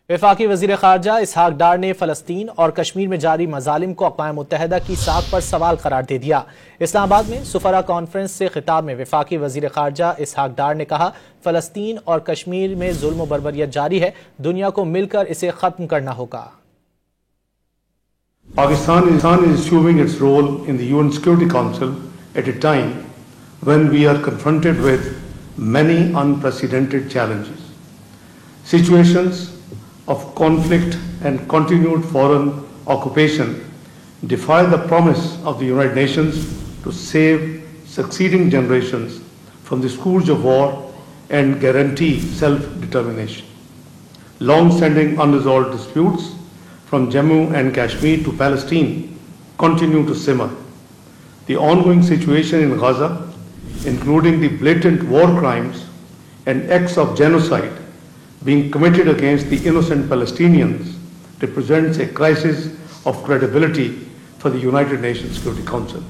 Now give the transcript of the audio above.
वफाकी वज़ीर ख़ारजा इसहाक डार ने फ़लस्तीन और कश्मीर में जारी मज़ालिम को अक़वाम मुत्तहिदा की साख पर सवाल करार दे दिया। इस्लामाबाद में सुफरा कॉन्फ्रेंस से खिताब में वफाकी वज़ीर ख़ारजा इसहाक डार ने कहा, फ़लस्तीन और कश्मीर में जुल्म व बर्बरियत जारी है, दुनिया को मिलकर इसे ख़त्म करना होगा। Pakistan is assuming its role in the UN Security Council at a time when we are confronted with many unprecedented challenges. Situations of conflict and continued foreign occupation defy the promise of the United Nations to save succeeding generations from the scourge of war and guarantee self-determination. Long-standing unresolved disputes from Jammu and Kashmir to Palestine continue to simmer. The ongoing situation in Gaza, including the blatant war crimes and acts of genocide being committed against the innocent Palestinians, represents a crisis of credibility for the United Nations Security Council.